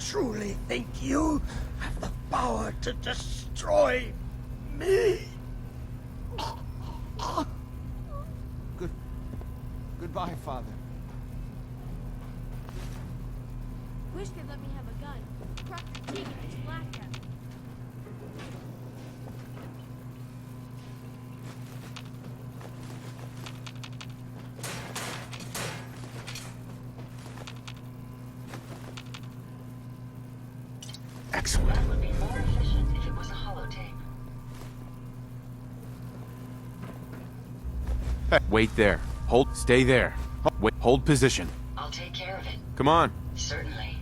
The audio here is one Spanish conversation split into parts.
truly think you have the power to destroy me? Goodbye, Father. Wish they'd let me have a gun. Proctor Teagan is black hat. Excellent. That would be more efficient if it was a holotape. Wait there. Stay there. Wait, hold position. I'll take care of it. Come on. Certainly.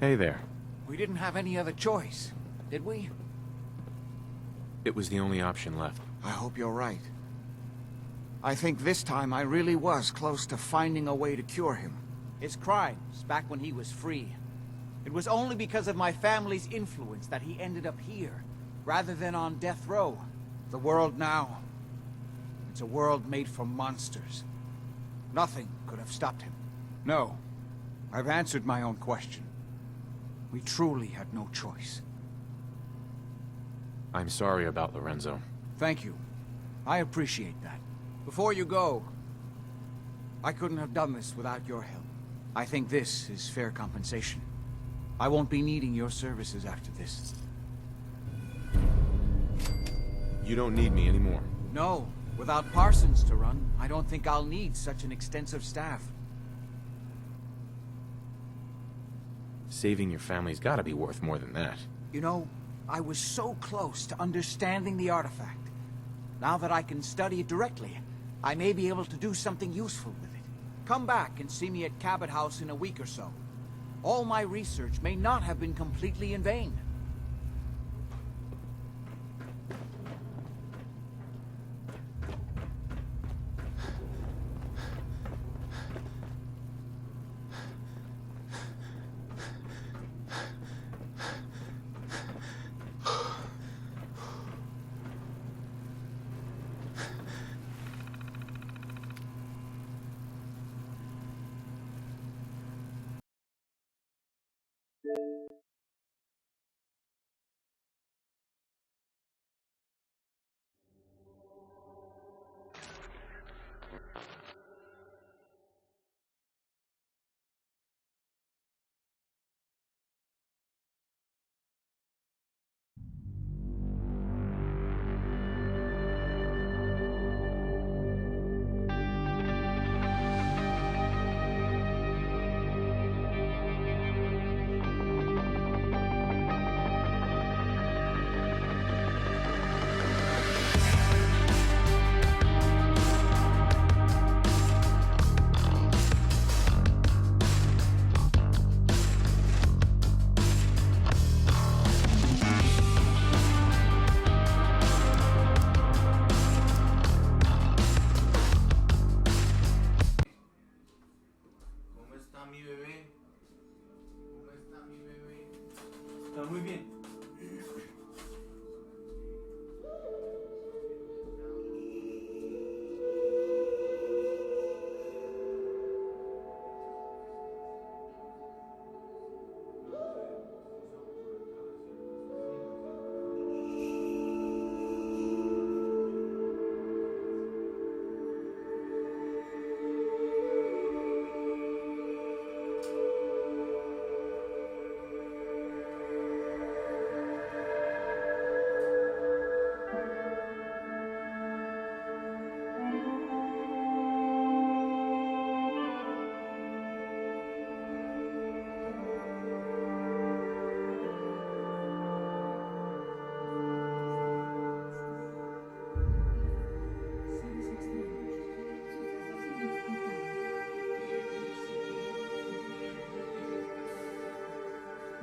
Hey there. We didn't have any other choice, did we? It was the only option left. I hope you're right. I think this time I really was close to finding a way to cure him. His crimes, back when he was free. It was only because of my family's influence that he ended up here, rather than on death row. The world now, it's a world made for monsters. Nothing could have stopped him. No, I've answered my own question. We truly had no choice. I'm sorry about Lorenzo. Thank you. I appreciate that. Before you go, I couldn't have done this without your help. I think this is fair compensation. I won't be needing your services after this. You don't need me anymore. No, without Parsons to run, I don't think I'll need such an extensive staff. Saving your family's gotta be worth more than that. You know, I was so close to understanding the artifact. Now that I can study it directly, I may be able to do something useful with it. Come back and see me at Cabot House in a week or so. All my research may not have been completely in vain. Muy bien.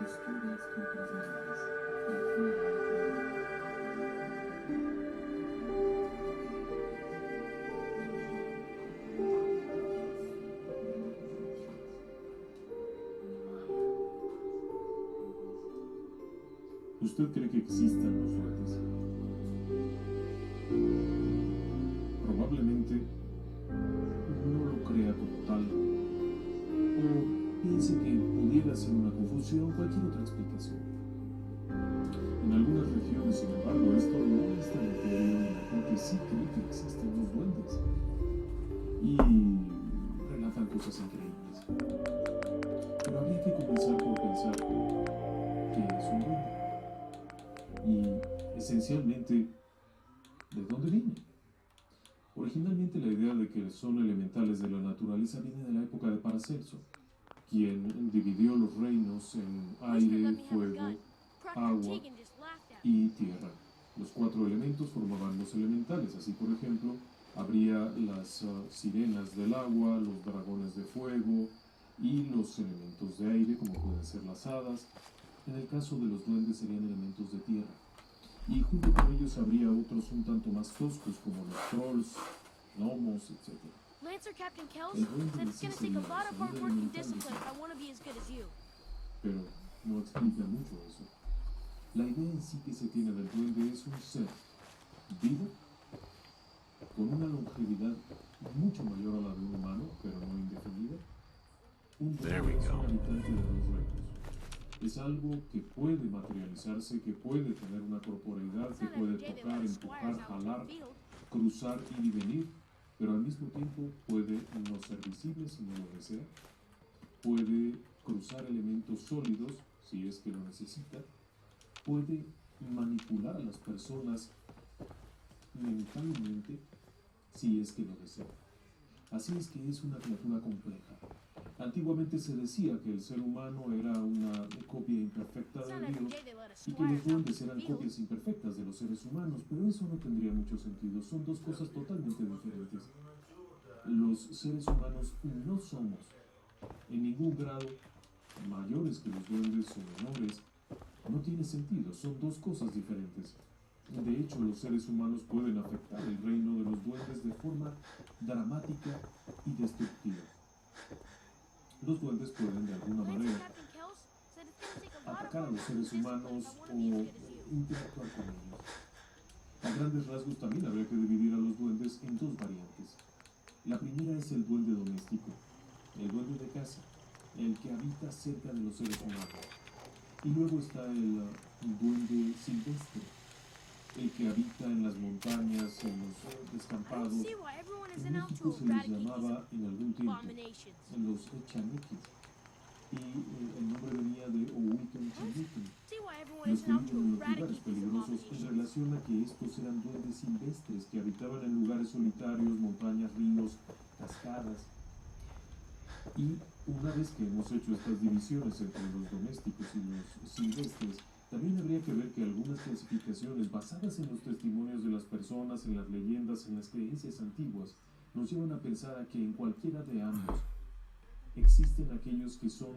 Estudios computacionales. ¿Usted cree que existan los duendes? Probablemente no lo crea como tal, o piense que pudiera ser una confusión o cualquier otra explicación. En algunas regiones, sin embargo, esto no es tan notorio y la gente sí cree que existen los duendes y relatan cosas increíbles. Pero habría que comenzar por pensar qué es un duende y, esencialmente, ¿de dónde viene? Originalmente la idea de que son elementales de la naturaleza viene de la época de Paracelso, quien dividió los reinos en aire, fuego, agua y tierra. Los 4 elementos formaban los elementales, así por ejemplo, habría las sirenas del agua, los dragones de fuego y los elementos de aire, como pueden ser las hadas. En el caso de los duendes serían elementos de tierra. Y junto con ellos habría otros un tanto más toscos, como los trolls, gnomos, etc. Lancer Captain Kells said it's gonna take a lot of hard work and discipline if I want to be as good as you. Pero no explica mucho eso. La idea en sí que se tiene del duende es un ser vivo, con una longevidad mucho mayor a la de un humano, pero no indefinida. Un duende es un habitante de los reinos. Es algo que puede materializarse, que puede tener una corporeidad, que puede tocar, empujar, jalar, cruzar ir y venir, pero al mismo tiempo puede no ser visible si no lo desea, puede cruzar elementos sólidos si es que lo necesita, puede manipular a las personas mentalmente si es que lo desea. Así es que es una criatura compleja. Antiguamente se decía que el ser humano era una copia imperfecta de Dios y que los duendes eran copias imperfectas de los seres humanos, pero eso no tendría mucho sentido. Son dos cosas totalmente diferentes. Los seres humanos no somos en ningún grado mayores que los duendes o menores. No tiene sentido, son dos cosas diferentes. De hecho, los seres humanos pueden afectar el reino de los duendes de forma dramática y destructiva. Los duendes pueden de alguna manera atacar a los seres humanos o interactuar con ellos. A grandes rasgos también habría que dividir a los duendes en 2 variantes. La primera es el duende doméstico, el duende de casa, el que habita cerca de los seres humanos. Y luego está el duende silvestre, el que habita en las montañas, en los descampados. En México se les llamaba en algún tiempo los echaneques, y el nombre venía de Ohuitl Chaneque, los que viven en los lugares peligrosos, en relación a que estos eran duendes silvestres que habitaban en lugares solitarios, montañas, ríos, cascadas. Y una vez que hemos hecho estas divisiones entre los domésticos y los silvestres, también habría que ver que algunas clasificaciones basadas en los testimonios de las personas, en las leyendas, en las creencias antiguas, nos llevan a pensar a que en cualquiera de ambos existen aquellos que son,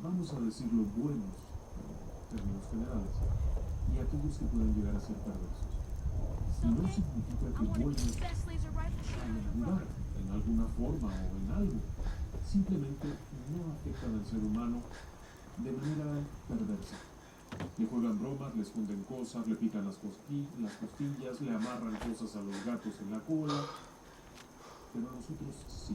vamos a decirlo, buenos, en términos generales, y aquellos que pueden llegar a ser perversos. Y no significa que buenos en lugar, en alguna forma o en algo, simplemente no afectan al ser humano de manera perversa. Le juegan bromas, le esconden cosas, le pican las costillas, le amarran cosas a los gatos en la cola. Pero a nosotros sí.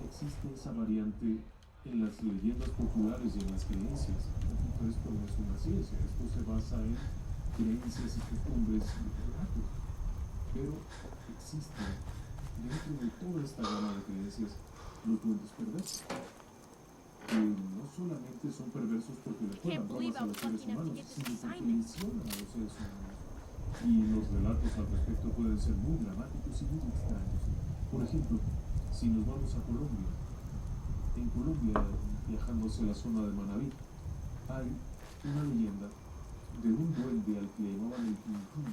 Existe esa variante en las leyendas populares y en las creencias. Repito, esto no es una ciencia, esto se basa en creencias y costumbres y relatos. Pero existen dentro de toda esta gama de creencias los duendes perversos, que no solamente son perversos porque le juegan bromas a los seres humanos, sino porque lesionan a los seres humanos. Y los relatos al respecto pueden ser muy dramáticos y muy extraños. Por ejemplo, si nos vamos a Colombia, en Colombia, viajando hacia la zona de Manabí, hay una leyenda de un duende al que le llamaban el Pintín.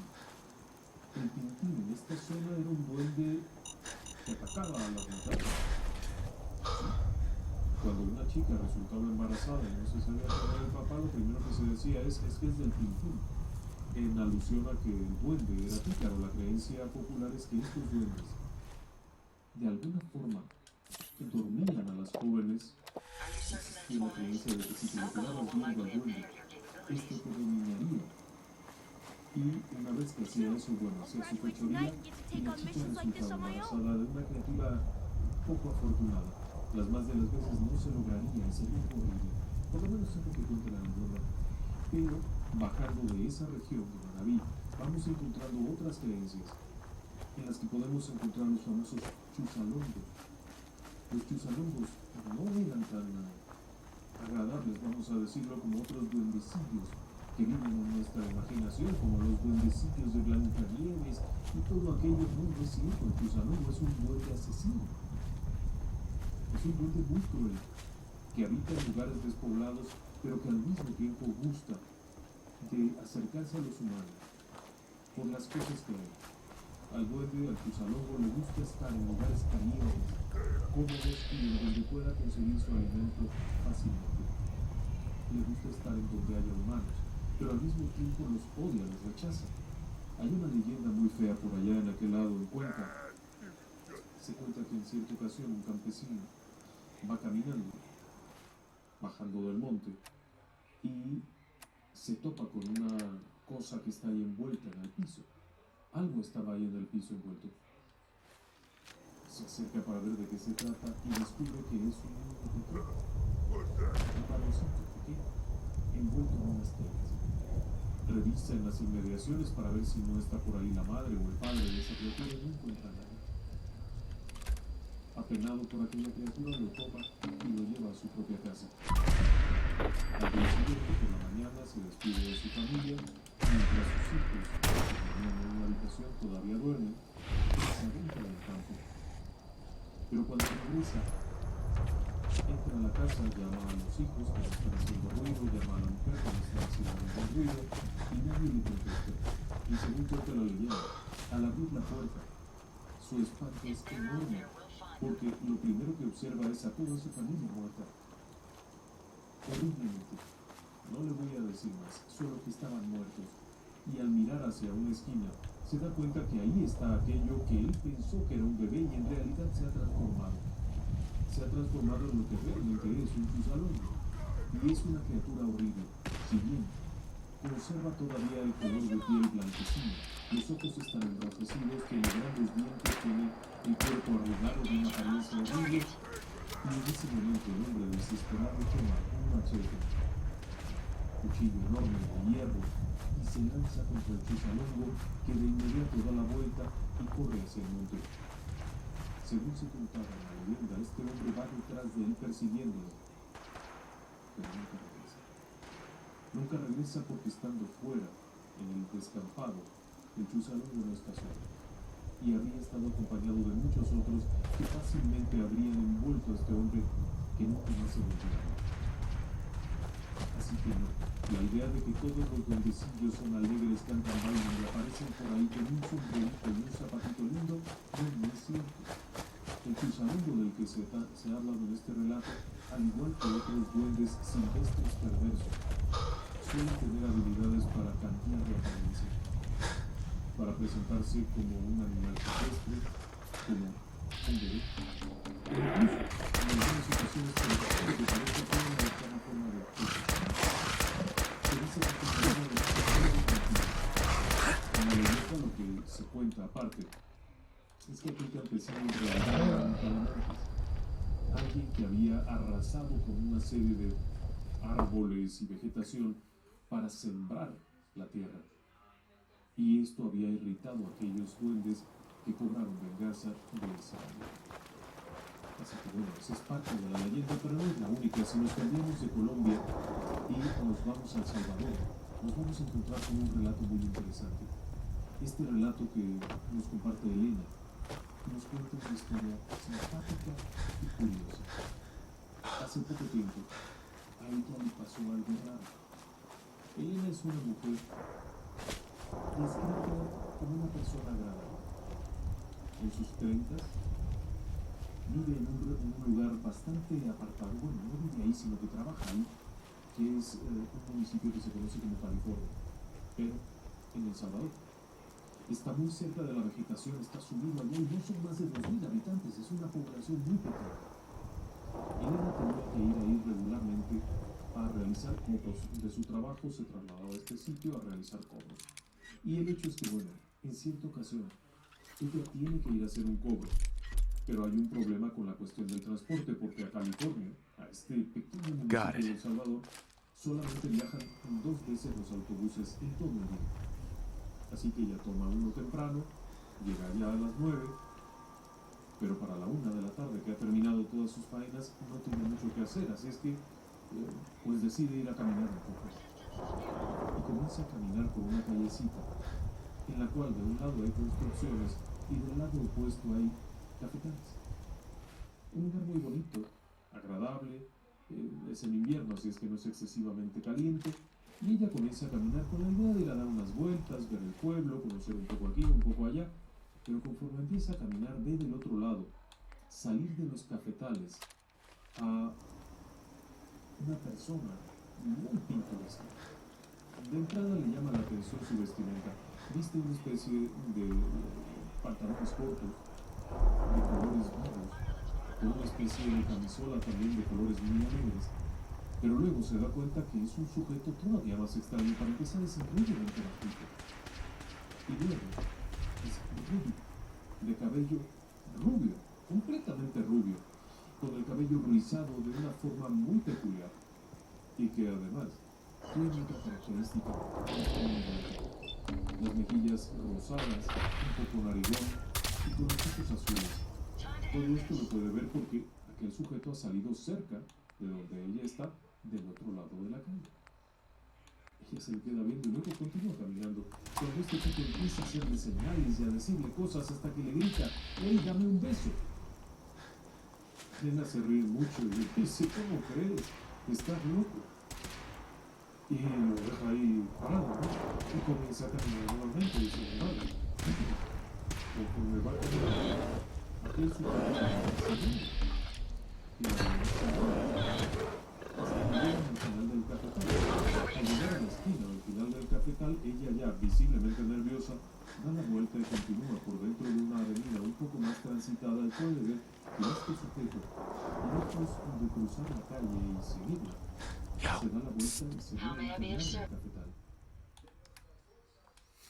El Pintín en esta zona era un duende que atacaba a las muchachas. Cuando una chica resultaba embarazada y no se sabía quién era el papá, lo primero que se decía es que es del Pintín, en alusión a que el duende era pícaro. La creencia popular es que estos duendes, de alguna forma, dormían a las jóvenes, y la creencia de que si te le quedabas viendo al duende, Hacia eso, bueno, hacia su fechoría, y la chica resultaba embarazada de una criatura poco afortunada. Las más de las veces no se lograría y sería horrible, por lo menos es lo que cuenta la leyenda. Pero, bajando de esa región de Manabí, vamos encontrando otras creencias, en las que podemos encontrar los famosos chusalongos. Los chusalongos no eran tan agradables, vamos a decirlo, como otros duendecillos que viven en nuestra imaginación, como los duendecillos de Blancanieves y todo aquello. No es cierto, el chusalongo es un duende asesino. Es un duende muy cruel, que habita en lugares despoblados, pero que al mismo tiempo gusta de acercarse a los humanos por las cosas que hay. Al duende, al chusalongo, le gusta estar en lugares calientes, cómodos y en donde pueda conseguir su alimento fácilmente. Le gusta estar en donde haya humanos, pero al mismo tiempo los odia, los rechaza. Hay una leyenda muy fea por allá en aquel lado, en Cuenca. Se cuenta que en cierta ocasión un campesino va caminando, bajando del monte, y se topa con una cosa que está ahí envuelta en el piso. Algo estaba ahí en el piso envuelto. Se acerca para ver de qué se trata y descubre que es un niño pequeño, un varoncito pequeño, envuelto en unas telas. Revisa en las inmediaciones para ver si no está por ahí la madre o el padre de esa criatura y no encuentra nada. Apenado por aquella criatura, lo toma y lo lleva a su propia casa. Al día siguiente, por la mañana, se despide de su familia, mientras sus hijos, que dormían en una habitación, todavía duermen, se adentra en el campo. Pero cuando regresa, entra a la casa, llama a los hijos que están haciendo ruido, llama a la mujer que está haciendo algún ruido, y nadie le contesta. Y según cuenta la leyenda, al abrir la puerta, su espanto es enorme, porque lo primero que observa es a toda su familia muerta. Horriblemente. No le voy a decir más, solo que estaban muertos. Y al mirar hacia una esquina, se da cuenta que ahí está aquello que él pensó que era un bebé y en realidad se ha transformado. Se ha transformado en lo que realmente es un chusalongo. Y es una criatura horrible. Si bien conserva todavía el color de piel blanquecino, los ojos están enrojecidos, tiene grandes dientes, tiene el cuerpo arrugado de una apariencia horrible, y en ese momento el hombre desesperado toma un machete, cuchillo enorme de hierro, y se lanza contra el chusalongo, que de inmediato da la vuelta y corre hacia el monte. Según se contaba en la leyenda, este hombre va detrás de él persiguiéndolo, pero nunca regresa. Nunca regresa porque estando fuera, en el descampado, el chusalongo no está solo. Y habría estado acompañado de muchos otros que fácilmente habrían envuelto a este hombre que nunca más se volvió a ver. Así que no, la idea de que todos los duendecillos son alegres, cantan, bailan y aparecen por ahí con un sombrerito y un zapatito lindo, no es cierto. El chusalongo del que se ha hablado en este relato, al igual que otros duendes silvestres perversos, suelen tener habilidades para cambiar de apariencia, para presentarse como un animal terrestre, como un bebé, e incluso en algunas ocasiones que parece que tiene una extraña forma de acción. Se dice que es una de las personas infantiles. En la leyenda lo que se cuenta aparte es que aquel campesino en realidad era un talamantes, alguien que había arrasado con una serie de árboles y vegetación para sembrar la tierra. Y esto había irritado a aquellos duendes que cobraron venganza de esa manera. Así que bueno, esa es parte de la leyenda, pero no es la única. Si nos cambiamos de Colombia y nos vamos a El Salvador, nos vamos a encontrar con un relato muy interesante. Este relato que nos comparte Elena nos cuenta una historia simpática y curiosa. Hace poco tiempo, a ella le pasó algo raro. Elena es una mujer descrita como una persona agradable. En sus 30, vive en un lugar bastante apartado, bueno, no vive ahí, sino que trabaja ahí, que es un municipio que se conoce como California, pero en El Salvador. Está muy cerca de la vegetación, está subido allá y no son más de 2000 habitantes, es una población muy pequeña. Elena tenía que ir ahí regularmente a realizar cobros. De su trabajo se trasladaba a este sitio a realizar cobros. Y el hecho es que, bueno, en cierta ocasión, ella tiene que ir a hacer un cobro. Pero hay un problema con la cuestión del transporte, porque a California, a este pequeño municipio de El Salvador, solamente viajan 2 veces los autobuses en todo el día. Así que ella toma uno temprano, llega ya a las 9, pero para la 1 de la tarde, que ha terminado todas sus faenas, no tiene mucho que hacer, así es que pues decide ir a caminar un poco. Y comienza a caminar por una callecita, en la cual de un lado hay construcciones y del lado opuesto hay cafetales. Un lugar muy bonito, agradable, es en invierno, así es que no es excesivamente caliente, y ella comienza a caminar con la idea de ir a dar unas vueltas, ver el pueblo, conocer un poco aquí, un poco allá, pero conforme empieza a caminar, ve del otro lado, salir de los cafetales a una persona muy pintoresca. De entrada le llama la atención su vestimenta. Viste una especie de pantalones cortos, de colores vivos, con una especie de camisola también de colores muy alegres, pero luego se da cuenta que es un sujeto todavía más extraño. Para empezar, es increíblemente bajito, y luego es rubio, de cabello rubio, completamente rubio, con el cabello rizado de una forma muy peculiar, y que además tiene otra característica, las mejillas rosadas, un poco narigón y con los ojos azules. Todo esto lo puede ver porque aquel sujeto ha salido cerca de donde ella está, del otro lado de la calle. Ella se le queda viendo y luego continúa caminando. Cuando este chico empieza a hacerle señales y a decirle cosas hasta que le grita: ¡Ey, dame un beso! Nena se ríe mucho y le dice: ¿cómo crees? Estás loco. Y lo deja ahí parado, ¿no? Y comienza a caminar nuevamente y dice: madre. Conforme va caminando, aquel sujeto va saliendo. Y la nena se ríe. Hasta que llegan al final del cafetal. Al llegar a la esquina, al final del cafetal, ella ya visiblemente nerviosa da la vuelta y continúa por dentro de una avenida un poco más transitada y puede ver que este sujeto, lejos de cruzar la calle y seguirla, se da la vuelta y se ve al final del cafetal.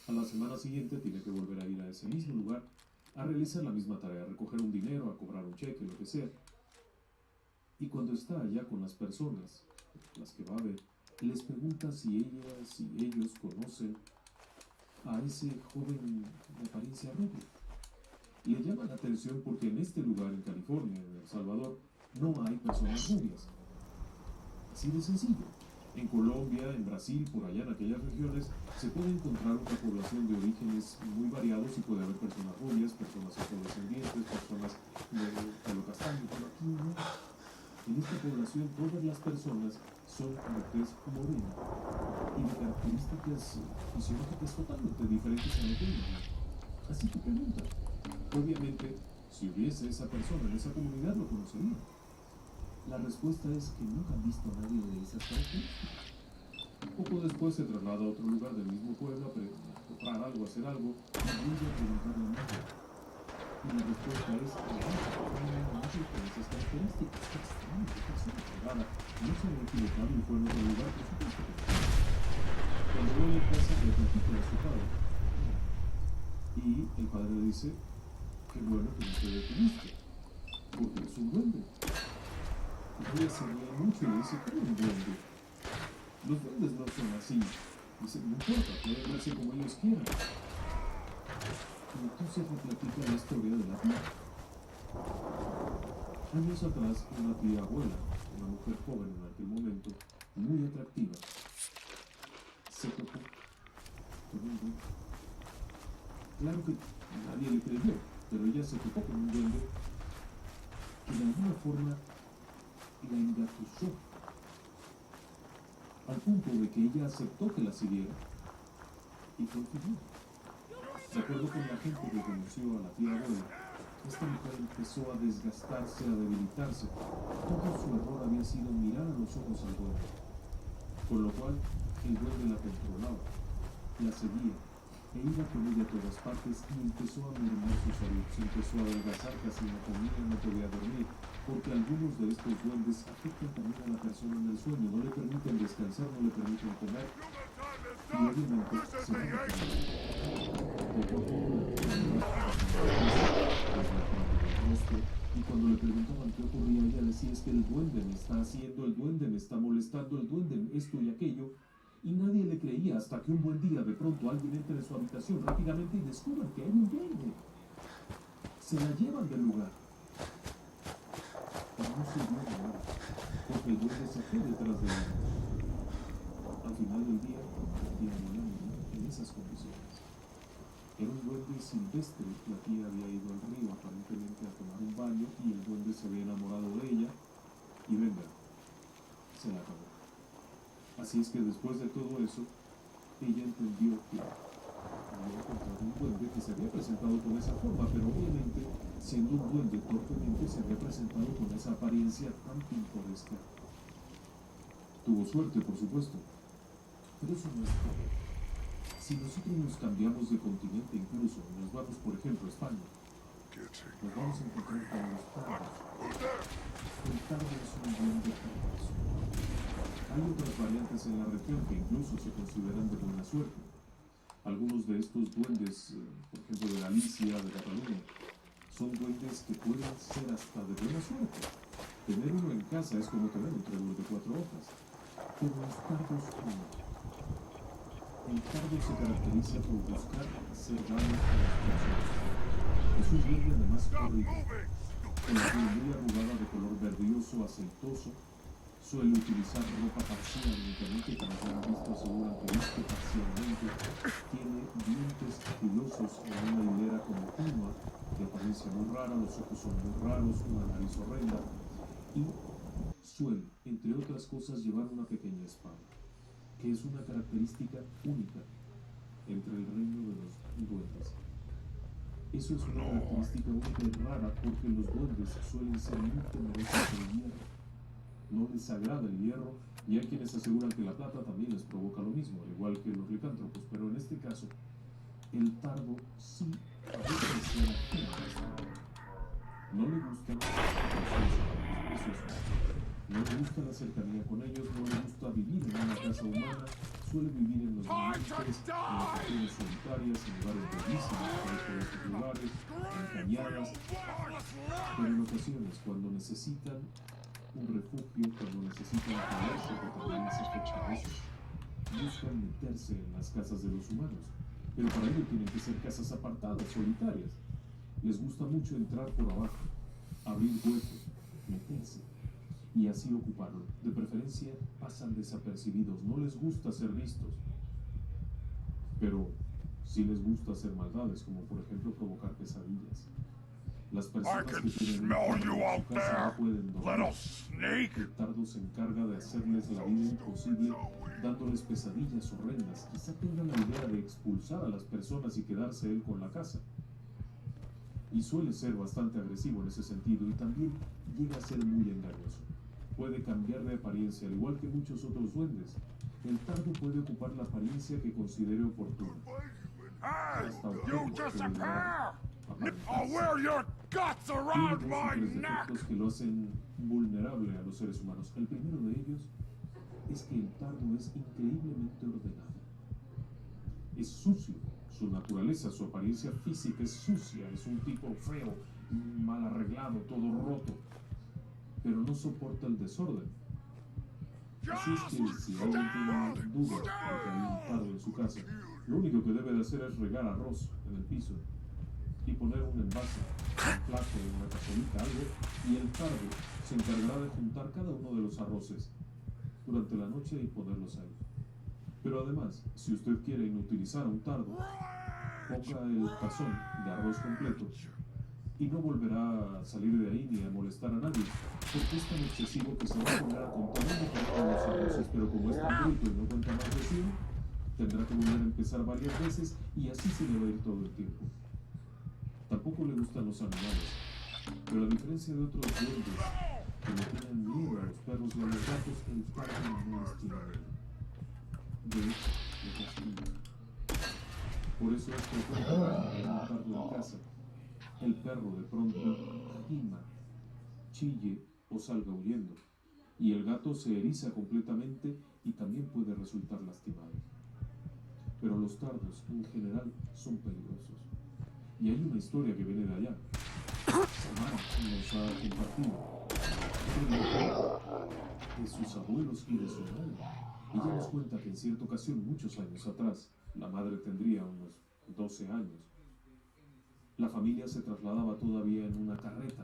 A la semana siguiente tiene que volver a ir a ese mismo lugar a realizar la misma tarea, a recoger un dinero, a cobrar un cheque, lo que sea. Y cuando está allá con las personas, las que va a ver, les pregunta si ellas y ellos conocen a ese joven de apariencia rubia. Le llama la atención porque en este lugar, en California, en El Salvador, no hay personas rubias. Así de sencillo. En Colombia, en Brasil, por allá en aquellas regiones, se puede encontrar una población de orígenes muy variados y puede haber personas rubias, personas afrodescendientes, personas de pelo castaño, pero aquí no. En esta población todas las personas son de tez morena y de características fisiológicas totalmente diferentes a la tuya. Así que pregunta. Obviamente, si hubiese esa persona en esa comunidad, lo conocería. La respuesta es que nunca han visto a nadie de esas características. Poco después se traslada a otro lugar del mismo pueblo a comprar algo, a hacer algo, y vuelve a preguntarle a nadie. Y la respuesta es que no con esas características. Qué extraño, qué persona privada. No se había equivocado y fue en otro lugar, por supuesto que no. Cuando vuelve a casa, le platica a su padre. Y el padre le dice: qué bueno que no te detuviste, porque es un duende. Y ella se ríe mucho y le dice: ¿cómo un duende? Los duendes no son así. Dice: no importa, pueden verse como ellos quieran. Y entonces le platica la historia de la tía. Años atrás, una tía abuela, una mujer joven en aquel momento, muy atractiva, se topó con un duende. Claro que nadie le creyó, pero ella se topó con un duende que de alguna forma la engatusó, al punto de que ella aceptó que la siguiera y continuó. De acuerdo con la gente que conoció a la tía abuela, esta mujer empezó a desgastarse, a debilitarse. Todo su error había sido mirar a los ojos al duende, con lo cual el duende la controlaba, la seguía, e iba con ella a todas partes y empezó a mermar su salud. Se empezó a adelgazar, casi no comía, no podía dormir, porque algunos de estos duendes afectan también a la persona en el sueño, no le permiten descansar, no le permiten comer, y obviamente se van a y cuando le preguntaban qué ocurría, ella decía: es que el duende me está haciendo, el duende me está molestando, el duende esto y aquello. Y nadie le creía hasta que un buen día de pronto alguien entra en su habitación rápidamente y descubren que hay un duende. Se la llevan del lugar. Pero no sirvió de nada, porque el duende se fue detrás de ella. Al final del día, en esas condiciones. Era un duende silvestre. La tía había ido al río aparentemente a tomar un baño y el duende se había enamorado de ella y venga, se la acabó. Así es que después de todo eso, ella entendió que había encontrado un duende que se había presentado con esa forma, pero obviamente, siendo un duende torpemente, se había presentado con esa apariencia tan pintoresca. Tuvo suerte, por supuesto, pero eso no es todo. Si nosotros nos cambiamos de continente, incluso nos vamos, por ejemplo, a España, nos vamos a encontrar con los tardos. El tardo es un duende perverso. Hay otras variantes en la región que incluso se consideran de buena suerte. Algunos de estos duendes, por ejemplo de Galicia, de Cataluña, son duendes que pueden ser hasta de buena suerte. Tener uno en casa es como tener un trébol de 4 hojas. Pero los tardos no. El tardo se caracteriza por buscar hacer daño a las personas. Es un duende además horrible, con la piel muy arrugada de color verdioso, aceitoso. Suele utilizar ropa parcial únicamente, como ya han visto, aseguran que viste parcialmente. Tiene dientes filosos en una hilera como pluma, de apariencia muy rara, los ojos son muy raros, una nariz horrenda, y suele, entre otras cosas, llevar una pequeña espada, que es una característica única entre el reino de los duendes. Eso es una característica única y rara porque los duendes suelen ser muy temerosos del hierro. No les agrada el hierro, y hay quienes aseguran que la plata también les provoca lo mismo, al igual que los licántropos, pero en este caso, el tardo sí a veces se activa. No le gustan los humanos, no le gusta la cercanía con ellos, no le gusta vivir en una casa humana, suele vivir en los montes, en regiones solitarias, en lugares bellísimos, en estos lugares, en cañadas, pero en ocasiones, cuando necesitan un refugio, cuando necesitan poderse, que también es efectivo, buscan meterse en las casas de los humanos, pero para ello tienen que ser casas apartadas, solitarias. Les gusta mucho entrar por abajo, abrir huecos, meterse y así ocuparlo. De preferencia pasan desapercibidos, no les gusta ser vistos, pero sí les gusta hacer maldades, como por ejemplo provocar pesadillas. Las personas que tienen un tardo en su casa no pueden dormir. El tardo se encarga de hacerles la vida imposible, dándoles pesadillas horrendas. Quizá tengan la idea de expulsar a las personas y quedarse él con la casa. Y suele ser bastante agresivo en ese sentido, y también llega a ser muy engañoso. Puede cambiar de apariencia, al igual que muchos otros duendes. El tardo puede ocupar la apariencia que considere oportuna. Hasta I'll wear your guts around my neck! Defectos que lo hacen vulnerable a los seres humanos. El primero de ellos es que el tardo es increíblemente ordenado. Es sucio. Su naturaleza, su apariencia física es sucia. Es un tipo feo, mal arreglado, todo roto. Pero no soporta el desorden. Así es que si alguien tiene duda de que hay un tardo en su casa, lo único que debe de hacer es regar arroz en el piso y poner un envase, un plato, una cacerita, algo, y el tardo se encargará de juntar cada uno de los arroces durante la noche y ponerlos ahí. Pero además, si usted quiere inutilizar un tardo, ponga el tazón de arroz completo y no volverá a salir de ahí ni a molestar a nadie, porque es tan excesivo que se va a poner a contar los arroces, pero como es tan bruto y no cuenta más de 100, tendrá que volver a empezar varias veces y así se le va a ir todo el tiempo. Tampoco le gustan los animales, pero a diferencia de otros duendes que le tienen miedo a los perros y a los gatos, el tardo no les tiene miedo. De hecho, le castiga. Por eso es que cuando un perro en casa, el perro de pronto gima, chille o salga huyendo, y el gato se eriza completamente y también puede resultar lastimado. Pero los tardos en general son peligrosos. Y hay una historia que viene de allá. Samara nos ha compartido de sus abuelos y de su madre. Ella nos cuenta que en cierta ocasión, muchos años atrás, la madre tendría unos 12 años, la familia se trasladaba todavía en una carreta,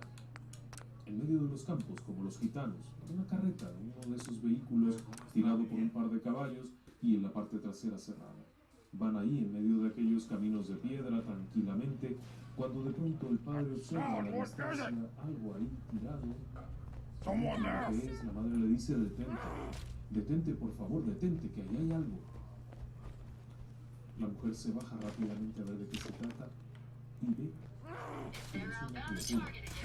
en medio de los campos, como los gitanos, una carreta, uno de esos vehículos tirado por un par de caballos y en la parte trasera cerrada. Van ahí en medio de aquellos caminos de piedra tranquilamente, cuando de pronto el padre observa a la distancia algo ahí tirado. Lo que es, la madre le dice: detente por favor, detente, que ahí hay algo. La mujer se baja rápidamente a ver de qué se trata y ve que es una criatura.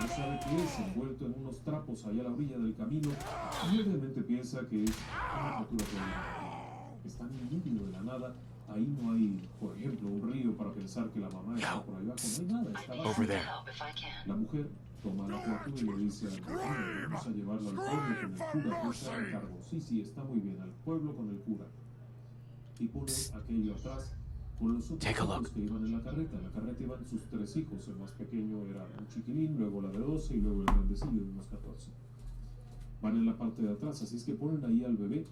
No sabe qué es, envuelto en unos trapos allá a la orilla del camino, y obviamente piensa que es una criatura que está en medio de la nada. Ahí no hay, por ejemplo, un río para pensar que la mamá está por ahí abajo, no hay nada, está vacío. Over there. La mujer toma la criatura y le dice al vecino: vamos a llevarla al pueblo con el cura, que está a cargo. Sí, está muy bien, al pueblo con el cura. Y pone aquello atrás con los otros hijos que iban en la carreta. En la carreta iban sus 3 hijos, el más pequeño era un chiquilín, luego la de 12 y luego el grandecillo de unos 14. Van en la parte de atrás, así es que ponen ahí al bebé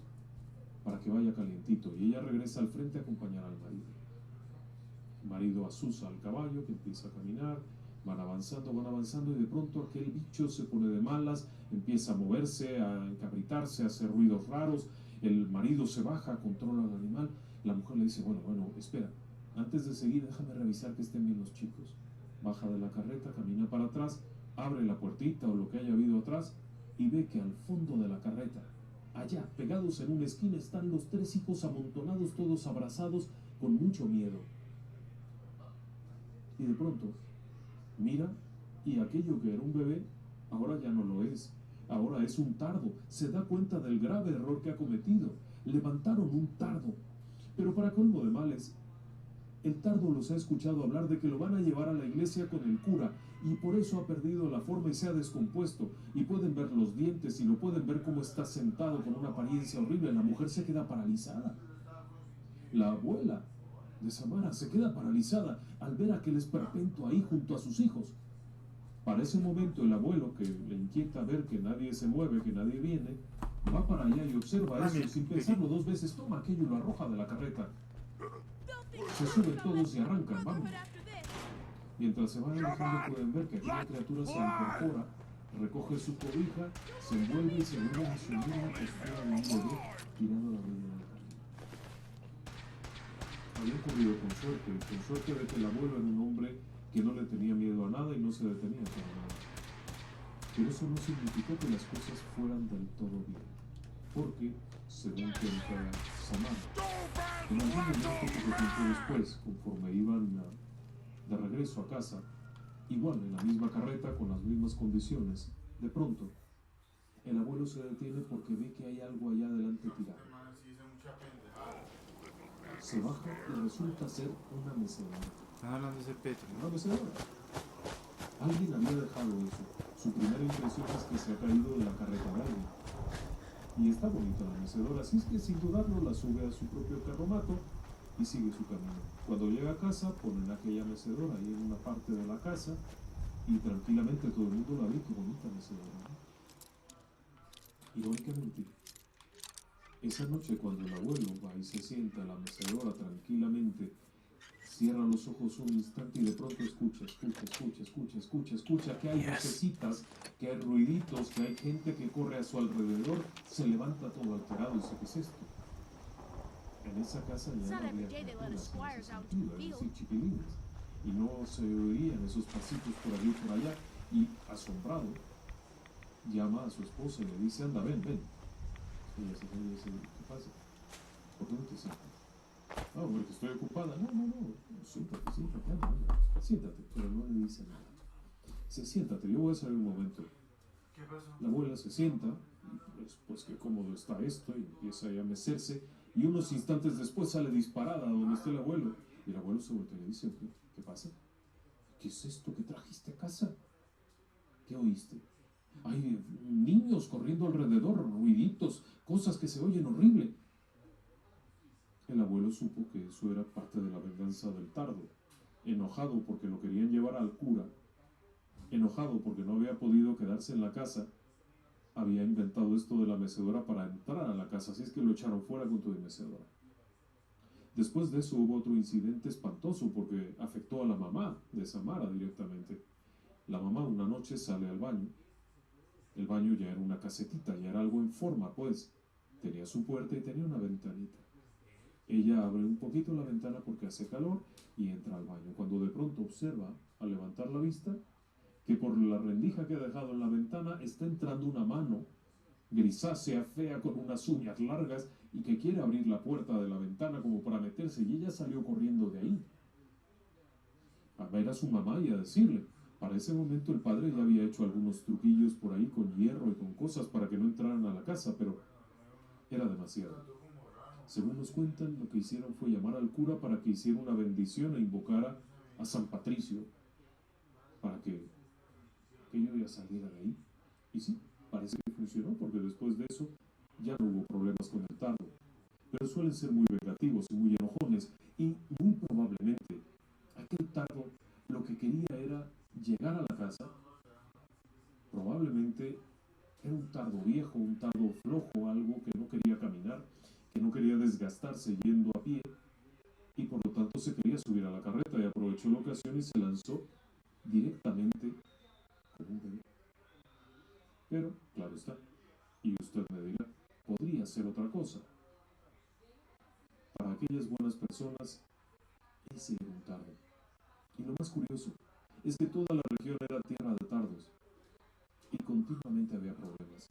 para que vaya calientito, y ella regresa al frente a acompañar al marido. El marido asusa al caballo, que empieza a caminar, van avanzando, y de pronto aquel bicho se pone de malas, empieza a moverse, a encabritarse, a hacer ruidos raros. El marido se baja, controla al animal. La mujer le dice: bueno, espera, antes de seguir déjame revisar que estén bien los chicos. Baja de la carreta, camina para atrás, abre la puertita o lo que haya habido atrás, y ve que al fondo de la carreta, allá, pegados en una esquina, están los 3 hijos amontonados, todos abrazados, con mucho miedo. Y de pronto, mira, y aquello que era un bebé, ahora ya no lo es. Ahora es un tardo. Se da cuenta del grave error que ha cometido. Levantaron un tardo. Pero para colmo de males, el tardo los ha escuchado hablar de que lo van a llevar a la iglesia con el cura, y por eso ha perdido la forma y se ha descompuesto. Y pueden ver los dientes y lo pueden ver cómo está sentado con una apariencia horrible. La mujer se queda paralizada. La abuela de Samara se queda paralizada al ver aquel esperpento ahí junto a sus hijos. Para ese momento el abuelo, que le inquieta ver que nadie se mueve, que nadie viene, va para allá y observa eso, y sin pensarlo 2 veces toma aquello y lo arroja de la carreta. Se suben todos y arrancan, vamos. Mientras se van alejando pueden ver que aquella criatura se incorpora, recoge su cobija, se envuelve y se vuelve a su misma postura de un bebé tirado a la orilla del camino. Había ocurrido con suerte de que el abuelo era un hombre que no le tenía miedo a nada y no se detenía para nada. Pero eso no significó que las cosas fueran del todo bien, porque, según cuenta Samara, en algún momento, poco tiempo después, conforme iban de regreso a casa, igual en la misma carreta, con las mismas condiciones, de pronto, el abuelo se detiene porque ve que hay algo allá adelante tirado. Se baja y resulta ser una mecedora. Están hablando de ese Petro, Una mecedora. Alguien había dejado eso. Su primera impresión es que se ha caído de la carreta de alguien. Y está bonita la mecedora, así es que sin dudarlo la sube a su propio carromato y sigue su camino. Cuando llega a casa, ponen aquella mecedora ahí en una parte de la casa y tranquilamente todo el mundo la ve. Qué bonita mecedora, ¿no? Irónicamente, esa noche cuando el abuelo va y se sienta a la mecedora tranquilamente, cierra los ojos un instante y de pronto escucha que hay vocecitas, que hay ruiditos, que hay gente que corre a su alrededor. Se levanta todo alterado y dice: ¿qué es esto? En esa casa ya no había criaturas en ese sentido, es decir, chiquilines, y no se oían esos pasitos por allí y por allá. Y asombrado, llama a su esposa y le dice: anda, ven. Ella se dice: ¿qué pasa? ¿Por qué no te sientas? Ah, porque estoy ocupada. No, siéntate, anda. Siéntate, pero no le dice nada. Siéntate, yo voy a salir un momento. ¿Qué pasó? La abuela se sienta, y pues que cómodo está esto, y empieza a mecerse, y unos instantes después sale disparada donde está el abuelo. Y el abuelo se voltea y le dice, ¿qué pasa? ¿Qué es esto que trajiste a casa? ¿Qué oíste? Hay niños corriendo alrededor, ruiditos, cosas que se oyen horrible. El abuelo supo que eso era parte de la venganza del Tardo, enojado porque lo querían llevar al cura, enojado porque no había podido quedarse en la casa, había inventado esto de la mecedora para entrar a la casa, así es que lo echaron fuera junto de mecedora. Después de eso hubo otro incidente espantoso porque afectó a la mamá de Samara directamente. La mamá una noche sale al baño. El baño ya era una casetita, ya era algo en forma, pues. Tenía su puerta y tenía una ventanita. Ella abre un poquito la ventana porque hace calor y entra al baño. Cuando de pronto observa, al levantar la vista, que por la rendija que ha dejado en la ventana está entrando una mano grisácea, fea, con unas uñas largas y que quiere abrir la puerta de la ventana como para meterse, y ella salió corriendo de ahí a ver a su mamá y a decirle. Para ese momento el padre ya había hecho algunos truquillos por ahí con hierro y con cosas para que no entraran a la casa, pero era demasiado. Según nos cuentan, lo que hicieron fue llamar al cura para que hiciera una bendición e invocara a San Patricio para que aquello ya saliera de ahí. Y sí, parece que funcionó, porque después de eso ya no hubo problemas con el Tardo. Pero suelen ser muy vengativos y muy enojones, y muy probablemente aquel Tardo lo que quería era llegar a la casa. Probablemente era un Tardo viejo, un Tardo flojo, algo que no quería caminar, que no quería desgastarse yendo a pie, y por lo tanto se quería subir a la carreta, y aprovechó la ocasión y se lanzó directamente con un bebé. Pero, claro está, y usted me dirá, podría ser otra cosa. Para aquellas buenas personas, ese era un Tardo. Y lo más curioso es que toda la región era tierra de tardos, y continuamente había problemas,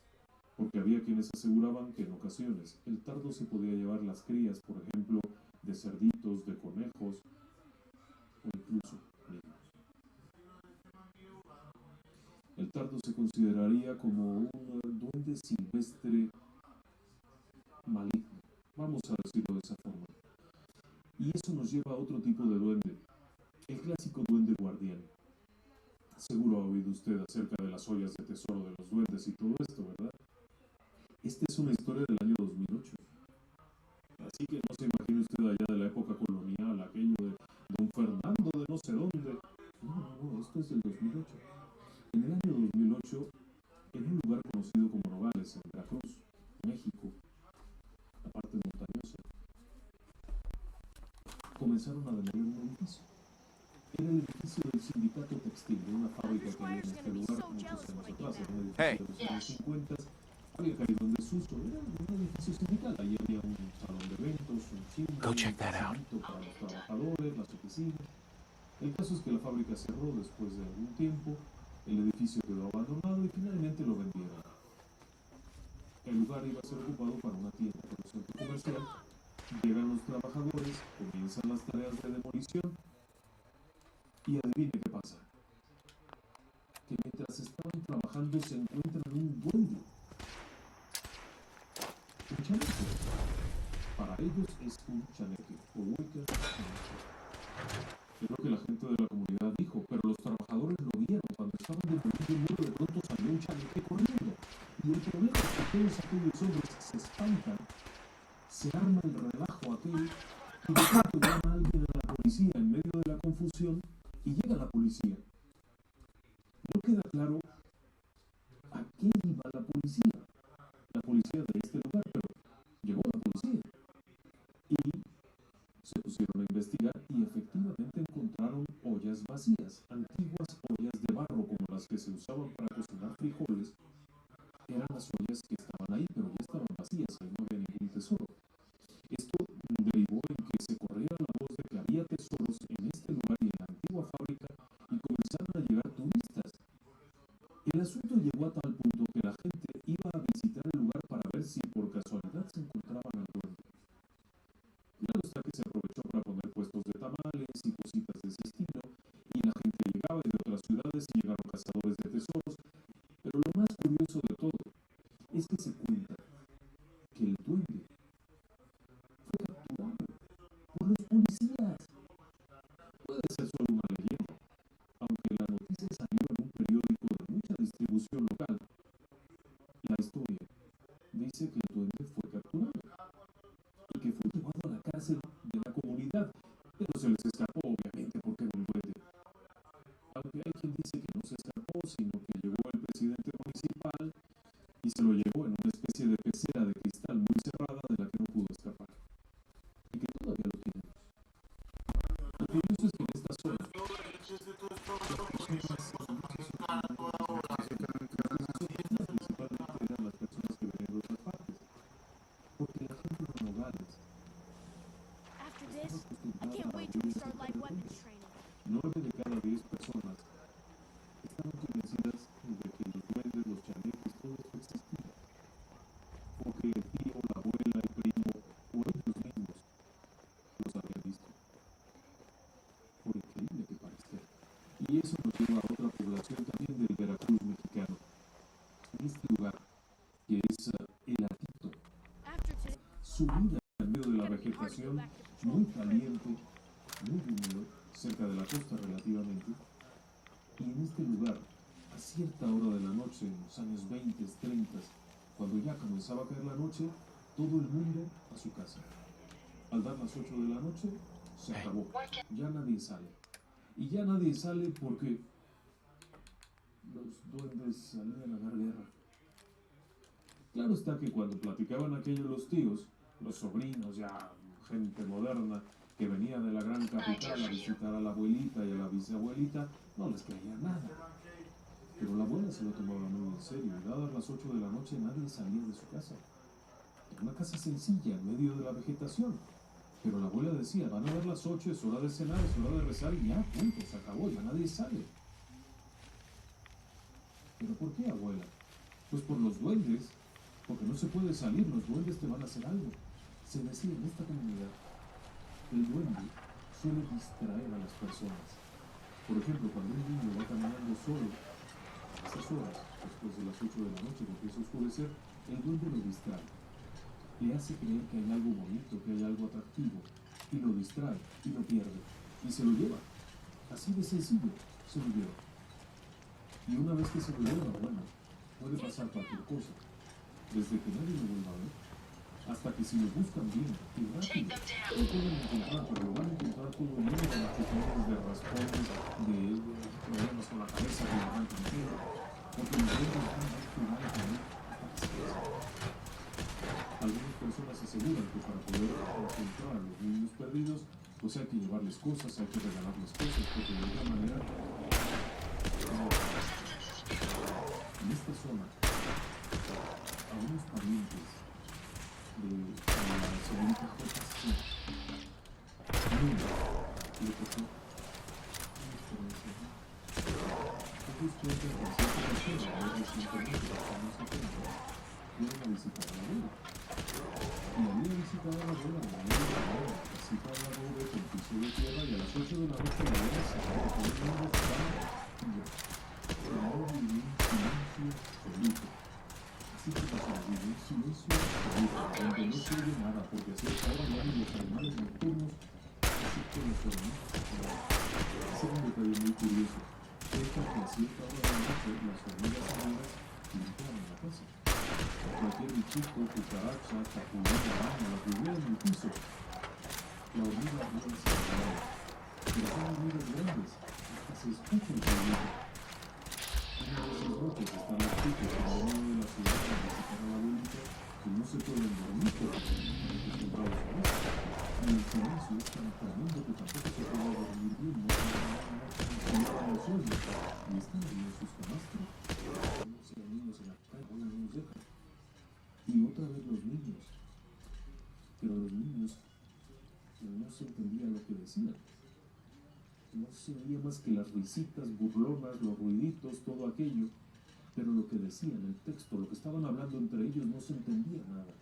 porque había quienes aseguraban que en ocasiones el Tardo se podía llevar las crías, por ejemplo, de cerditos, de conejos, o incluso niños. El Tardo se consideraría como un duende silvestre maligno, vamos a decirlo de esa forma. Y eso nos lleva a otro tipo de duende, el clásico duende guardián. Seguro ha oído usted acerca de las ollas de tesoro de los duendes y todo esto, ¿verdad? Esta es una historia del año 2008. Así que no se imagine usted allá de la época colonial, aquello de Don Fernando de no sé dónde. No, esto es del 2008. En el año 2008, en un lugar conocido como Nogales, en Veracruz, México, la parte montañosa, comenzaron a demoler un edificio. Era el edificio del sindicato textil, de una fábrica que había en este lugar muchos años atrás, era un edificio de los años 50, había caído en desuso, era un edificio sindical, ahí había un salón de eventos, un cine, Go check that out. para los trabajadores, las oficinas. El caso es que la fábrica cerró después de algún tiempo, el edificio quedó abandonado y finalmente lo vendieron. El lugar iba a ser ocupado para una tienda, para un centro comercial. Llegan los trabajadores, comienzan las tareas de demolición y adivine qué pasa. Que mientras estaban trabajando se encuentran un duende. Un chaneque. Para ellos es un chaneque, o Wicca chaneque. Es lo que la gente de la comunidad dijo, pero los trabajadores lo vieron. Cuando estaban demoliendo el muro, de pronto salió un chaneque corriendo. Y el problema es que todos aquellos hombres se espantan, se arma el relajo aquel, y de pronto llama a alguien a la policía en medio de la confusión, y llega la policía. No queda claro a qué iba la policía de este lugar, pero llegó la policía. Y se pusieron a investigar y efectivamente encontraron ollas vacías, antiguas ollas de barro como las que se usaban para cocinar frijoles. Eran las ollas que estaban ahí, pero ya estaban vacías, ahí no había ningún tesoro. Esto derivó en que se corriera la voz de que había tesoros en este lugar y en la antigua fábrica, y comenzaron a llegar turistas. El asunto llegó a tal punto que la gente iba a visitar el lugar para ver si por casualidad se encontraban al duende. Claro está que se aprovechó para poner puestos de tamales y cositas de ese estilo, y la gente llegaba de otras ciudades y llegaron cazadores de tesoros, pero lo más curioso de todo es que se cuenta que el duende burlarse de la comunidad, pero se les escapó obviamente porque era un duende. Aunque hay quien dice que no se escapó, sino que llegó el presidente municipal y se lo llevó en una especie de pecera de cristal muy cerrada de la que no pudo escapar. Y que todavía lo tiene. Lo curioso es que en esta zona, principalmente eran las personas que venían de otras partes, porque la gente de Nogales After estaba this, I acostumbrada can't a wait till we oír ese start tipo live de weapons cosas. training. 9 de cada 10 personas estaban convencidas de que los duendes, los chaneques, todo esto existía. Porque el tío, la abuela, el primo o ellos mismos los habían visto. Por increíble que parezca. Y eso nos lleva a otra población también del Veracruz mexicano. En este lugar, que es El Atito, After today, sumida en medio de la it's gonna be hard to go vegetación, back to patrol muy the prison. caliente, muy húmedo, cerca de la costa relativamente. Y en este lugar, a cierta hora de la noche, en los años 20, 30, cuando ya comenzaba a caer la noche, todo el mundo a su casa. Al dar las 8 de la noche, se acabó. Ya nadie sale. Y ya nadie sale porque los duendes salían a dar guerra. Claro está que cuando platicaban aquello los tíos, los sobrinos, ya gente moderna, que venía de la gran capital a visitar a la abuelita y a la bisabuelita, no les creían nada. Pero la abuela se lo tomaba muy en serio, y dadas las 8 de la noche nadie salía de su casa. Era una casa sencilla, en medio de la vegetación. Pero la abuela decía, van a dar las 8, es hora de cenar, es hora de rezar, y ya, punto, se acabó, ya nadie sale. ¿Pero por qué, abuela? Pues por los duendes, porque no se puede salir, los duendes te van a hacer algo. Se decía en esta comunidad, el duende suele distraer a las personas. Por ejemplo, cuando un niño va caminando solo, a esas horas, después de las 8 de la noche, que empieza a oscurecer, el duende lo distrae. Le hace creer que hay algo bonito, que hay algo atractivo, y lo distrae, y lo pierde, y se lo lleva. Así de sencillo, se lo lleva. Y una vez que se lo lleva, bueno, puede pasar cualquier cosa. Desde que nadie lo vuelva a ver, hasta que si lo buscan bien y rápido, lo pueden encontrar, pero lo van a encontrar todo lleno de machucones, de raspones, de problemas con la cabeza que le arrancan pelo, porque los duendes van a jugar con él hasta que se cansa. Algunas personas aseguran que para poder encontrar a los niños perdidos, pues hay que llevarles cosas, hay que regalarles cosas, porque de alguna manera, en esta zona, a unos parientes de la señorita J.C. nunca le tocó una experiencia así. Ellos cuentan que en cierta ocasión, recientemente, en los años 70, fueron a visitar a la abuela. Y al ir a visitar a la abuela, la casita de la abuela con piso de tierra, y a las 8 de la noche la abuela se quedó con el mundo y ya. Quedaron en un silencio absoluto. Así que pasaba en un silencio absoluto, donde no se oye nada, porque a cierta hora ya ni los animales nocturnos, excepto los hormigas. Ese era un detalle muy curioso. Cuenta que a cierta hora de la noche las hormigas negras limpiaban en la casa. Cualquier bichito, cucaracha, chapulín, araña, la que hubiera en el piso, la hormiga no se acababa. Pero son hormigas grandes, hasta se escucha el ruido. Una de esas noches están los chicos en medio de la ciudad a visitar a la abuelita y no se pueden dormir porque están acostumbrados a eso. Y el silencio es tan tremendo que tampoco se puede dormir bien, no se los sueños. Y están ahí en sus camastros. Los niños en la calle, no nos dejan. Y otra vez los niños. Pero los niños no se entendía lo que decían. No se oía más que las risitas burlonas, los ruiditos, todo aquello. Pero lo que decían, el texto, lo que estaban hablando entre ellos, no se entendía nada.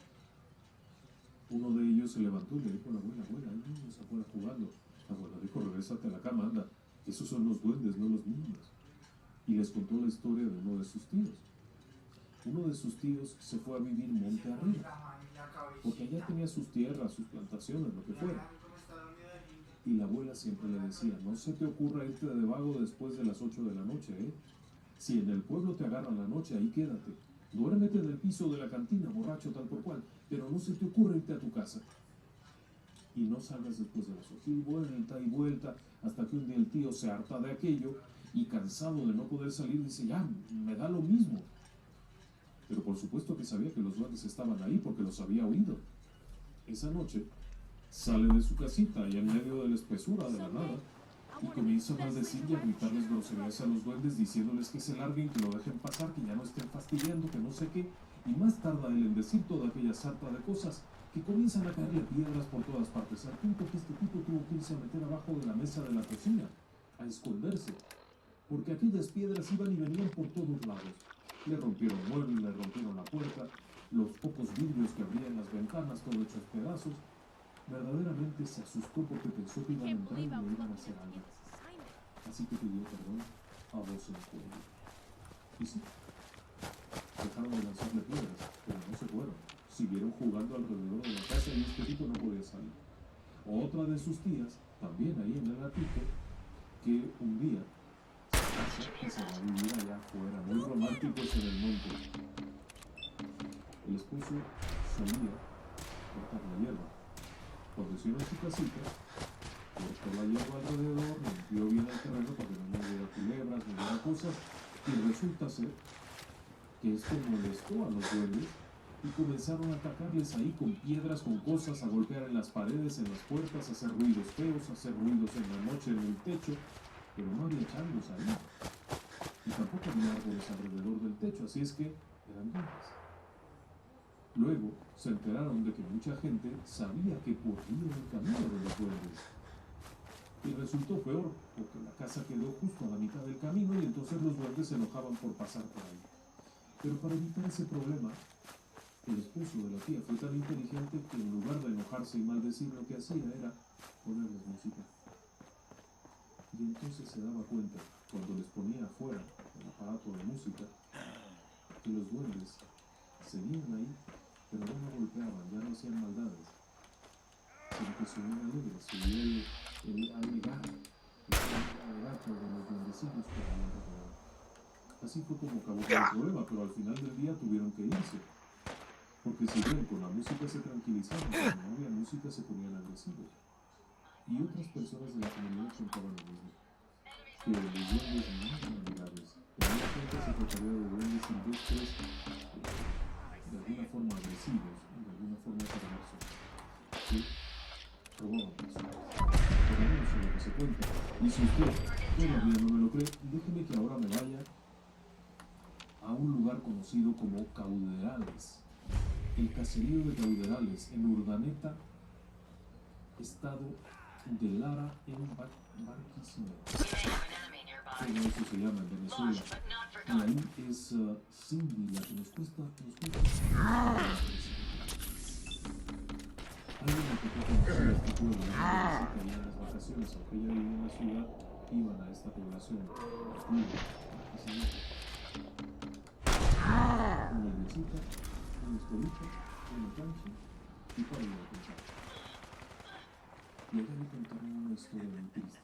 Uno de ellos se levantó y le dijo a la abuela, abuela, hay niños afuera jugando. La abuela dijo, regrésate a la cama, anda. Esos son los duendes, no los niños. Y les contó la historia de uno de sus tíos. Uno de sus tíos se fue a vivir monte arriba, porque allá tenía sus tierras, sus plantaciones, lo que fuera. Y la abuela siempre le decía, no se te ocurra irte de vago después de las 8 de la noche, ¿eh? Si en el pueblo te agarran la noche, ahí quédate. Duérmete en el piso de la cantina, borracho tal por cual, pero no se te ocurra irte a tu casa. y no salgas después de las 8. Y vuelta, hasta que un día el tío se harta de aquello y cansado de no poder salir dice, ya, me da lo mismo. Pero por supuesto que sabía que los duendes estaban ahí porque los había oído. Esa noche sale de su casita y en medio de la espesura de la nada y comienza a maldecir y a gritarles groserías a los duendes diciéndoles que se larguen, que lo dejen pasar, que ya no estén fastidiando, que no sé qué. Y más tarda él en decir toda aquella sarta de cosas que comienzan a caerle piedras por todas partes, al punto que este tipo tuvo que irse a meter abajo de la mesa de la cocina, a esconderse, porque aquellas piedras iban y venían por todos lados. Le rompieron muebles, le rompieron la puerta, los pocos vidrios que había en las ventanas, todo hechos pedazos. Verdaderamente se asustó porque pensó que iban a Can't entrar y believe I le was iban a lucky hacer enough to algo. get this assignment. Así que pidió perdón a voz en cuello. Y sí, dejaron de lanzarle piedras, pero no se fueron. Siguieron jugando alrededor de la casa y este tipo no podía salir. Otra de sus tías, también ahí en el gatito, que un día se casa y se va a vivir allá afuera, muy románticos en el monte. El esposo salía a cortar la hierba. Cuando hicieron su casita, cortó la hierba alrededor, limpió bien el terreno para que no hubiera culebras, no hubiera cosas, y resulta ser que esto molestó a los duendes y comenzaron a atacarles ahí con piedras, con cosas, a golpear en las paredes, en las puertas, a hacer ruidos feos, a hacer ruidos en la noche en el techo, pero no había changos ahí. Y tampoco había árboles alrededor del techo, así es que eran duendes. Luego se enteraron de que mucha gente sabía que por ahí era el camino de los duendes. Y resultó peor, porque la casa quedó justo a la mitad del camino y entonces los duendes se enojaban por pasar por ahí. Pero para evitar ese problema, el esposo de la tía fue tan inteligente que en lugar de enojarse y maldecir, lo que hacía era ponerles música. Y entonces se daba cuenta, cuando les ponía afuera el aparato de música, que los duendes seguían ahí, pero ya no golpeaban, ya no hacían maldades, sino que se oían alegres, se oía el alegar de los duendecillos por ahí alrededor. Así fue como acabó el problema, pero al final del día tuvieron que irse. Porque si bien con la música se tranquilizaban, cuando no había música se ponían agresivos. Y otras personas de la comunidad contaban lo mismo. Que los duendes no eran amigables. Que había gente se trataría de duendes silvestres de alguna forma agresivos y de alguna forma perversos. Que robaban personas. Por lo menos es lo que se cuenta. Y si usted todavía no me lo cree, déjeme que ahora me vaya a un lugar conocido como Cauderales. El caserío de Cauderales, en Urdaneta, estado de Lara, en Barquisimeto. Todo eso se llama en Venezuela. Y ahí es Cindy la que nos cuesta. Alguien me tocó conocer este pueblo, que allá en las vacaciones, aunque ella vivía en la ciudad, iban a esta población, Barquisimeto. Una iglesita, una escuelita, una cancha y para ir a contar. Y allá me contaron una historia muy triste.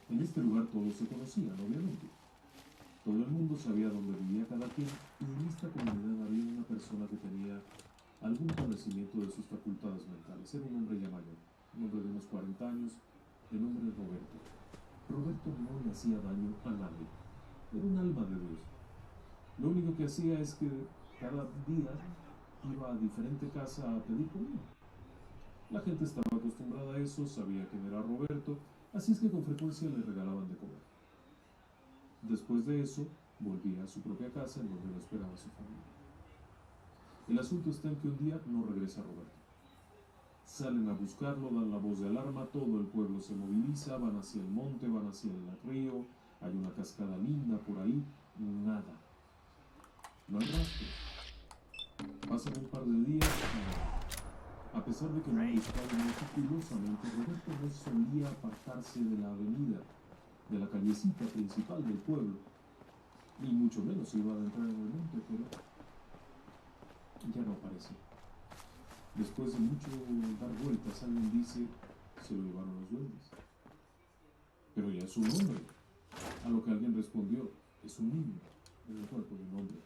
En este lugar todos se conocían, obviamente. Todo el mundo sabía dónde vivía cada quien y en esta comunidad había una persona que tenía algún padecimiento de sus facultades mentales. Era un hombre ya mayor, un hombre de unos 40 años, de nombre Roberto. Roberto no le hacía daño a nadie. Era un alma de Dios. Lo único que hacía es que cada día iba a diferente casa a pedir comida. La gente estaba acostumbrada a eso, sabía quién era Roberto, así es que con frecuencia le regalaban de comer. Después de eso, volvía a su propia casa en donde lo esperaba su familia. El asunto está en que un día no regresa Roberto. Salen a buscarlo, dan la voz de alarma, todo el pueblo se moviliza, van hacia el monte, van hacia el río, hay una cascada linda por ahí, nada. No hay rastro. Pasan un par de días y, a pesar de que lo han buscado meticulosamente, Roberto no solía apartarse de la avenida, de la callecita principal del pueblo, ni mucho menos iba a entrar en el monte, pero ya no aparece. Después de mucho dar vueltas, alguien dice, se lo llevaron los duendes. Pero ya es un hombre. A lo que alguien respondió, es un niño en el cuerpo de un hombre.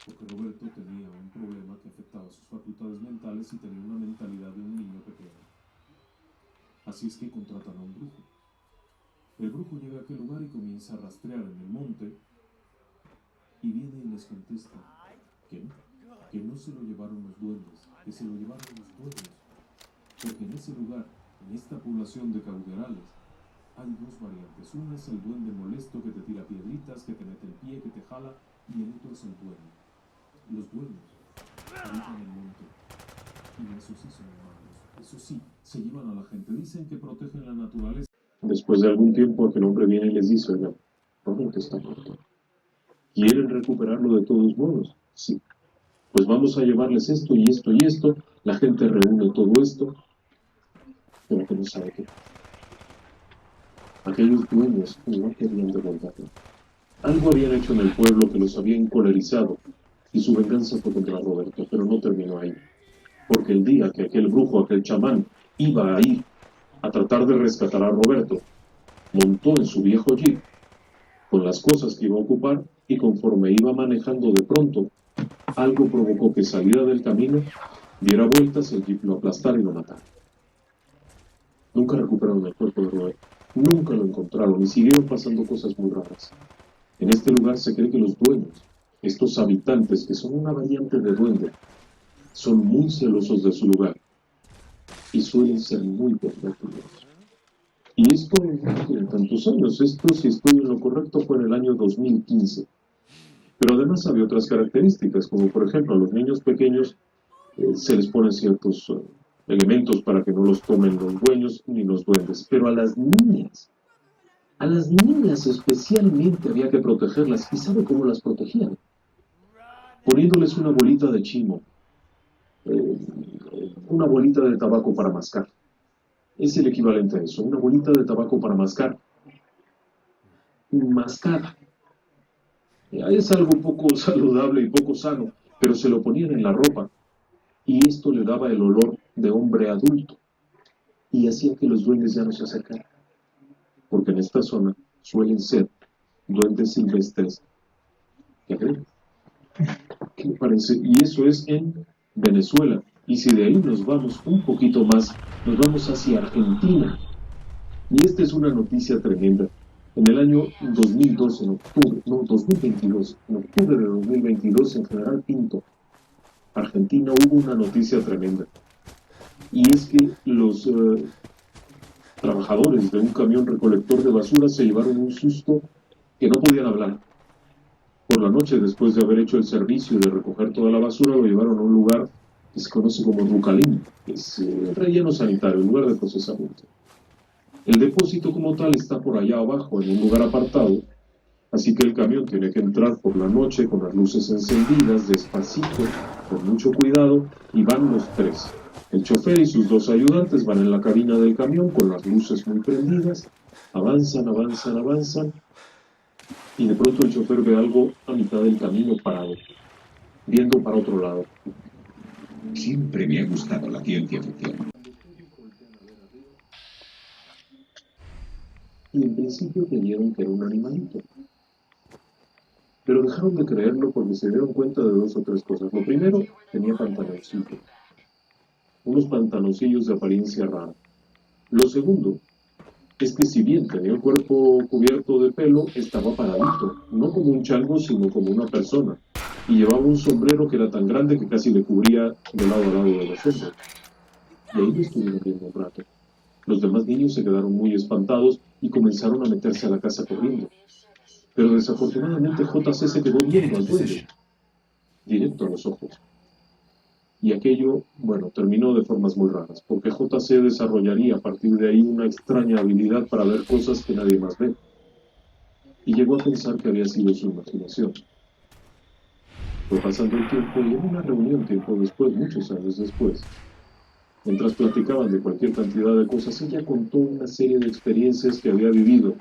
Porque Roberto tenía un problema que afectaba sus facultades mentales y tenía una mentalidad de un niño pequeño. Así es que contratan a un brujo. El brujo llega a aquel lugar y comienza a rastrear en el monte, y viene y les contesta que no se lo llevaron los duendes, que se lo llevaron los duendes, porque en ese lugar, en esta población de cauderales, hay dos variantes. Una es el duende molesto que te tira piedritas, que te mete el pie, que te jala, y el otro es el duende. Los duendes habitan el monte, y eso sí son malos. Eso sí, se llevan a la gente. Dicen que protegen la naturaleza. Después de algún tiempo, aquel hombre viene y les dice: oigan, Robert está muerto. ¿Quieren recuperarlo de todos modos? Sí. Pues vamos a llevarles esto y esto y esto. La gente reúne todo esto, pero que no sabe qué. Aquellos dueños no querían devolverlo. Algo habían hecho en el pueblo que los había encolerizado, y su venganza fue contra Roberto, pero no terminó ahí. Porque el día que aquel brujo, aquel chamán, iba a ir a tratar de rescatar a Roberto, montó en su viejo jeep con las cosas que iba a ocupar, y conforme iba manejando, de pronto algo provocó que saliera del camino, diera vueltas, el jeep lo aplastara y lo matara. Nunca recuperaron el cuerpo de Roberto, nunca lo encontraron, y siguieron pasando cosas muy raras. En este lugar se cree que los dueños, estos habitantes que son una variante de duende, son muy celosos de su lugar y suelen ser muy pervertidos. Y esto no tiene tantos años. Esto, si estoy en lo correcto, fue en el año 2015. Pero además había otras características, como por ejemplo a los niños pequeños se les ponen ciertos elementos para que no los tomen los dueños ni los duendes. Pero a las niñas especialmente había que protegerlas. ¿Y sabe cómo las protegían? Poniéndoles una bolita de chimo, una bolita de tabaco para mascar. Es el equivalente a eso, una bolita de tabaco para mascar. Mascar. Es algo poco saludable y poco sano, pero se lo ponían en la ropa, y esto le daba el olor de hombre adulto, y hacía que los duendes ya no se acercaran, porque en esta zona suelen ser duendes silvestres que agreden. ¿Qué le parece? Y eso es en Venezuela. Y si de ahí nos vamos un poquito más, nos vamos hacia Argentina. Y esta es una noticia tremenda. En el año 2022, en octubre de 2022, en General Pinto, Argentina, hubo una noticia tremenda. Y es que los trabajadores de un camión recolector de basura se llevaron un susto que no podían hablar. Por la noche, después de haber hecho el servicio de recoger toda la basura, lo llevaron a un lugar que se conoce como Rucalín, que es el relleno sanitario, el lugar de procesamiento. El depósito como tal está por allá abajo, en un lugar apartado, así que el camión tiene que entrar por la noche con las luces encendidas, despacito, con mucho cuidado, y van los tres. El chofer y sus dos ayudantes van en la cabina del camión con las luces muy prendidas, avanzan, y de pronto el chofer ve algo a mitad del camino parado, viendo para otro lado. Siempre me ha gustado la ciencia ficción. Y en principio creyeron que era un animalito. Pero dejaron de creerlo porque se dieron cuenta de dos o tres cosas. Lo primero, tenía pantaloncillos. Unos pantaloncillos de apariencia rara. Lo segundo, es que si bien tenía el cuerpo cubierto de pelo, estaba paradito. No como un chango, sino como una persona. Y llevaba un sombrero que era tan grande que casi le cubría de lado a lado de los hombros. Y ahí lo estuvieron viendo un rato. Los demás niños se quedaron muy espantados y comenzaron a meterse a la casa corriendo. Pero desafortunadamente JC se quedó viendo al duende, directo a los ojos. Y aquello, terminó de formas muy raras, porque JC desarrollaría a partir de ahí una extraña habilidad para ver cosas que nadie más ve. Y llegó a pensar que había sido su imaginación. Fue pasando el tiempo y en una reunión tiempo después, muchos años después, mientras platicaban de cualquier cantidad de cosas, ella contó una serie de experiencias que había vivido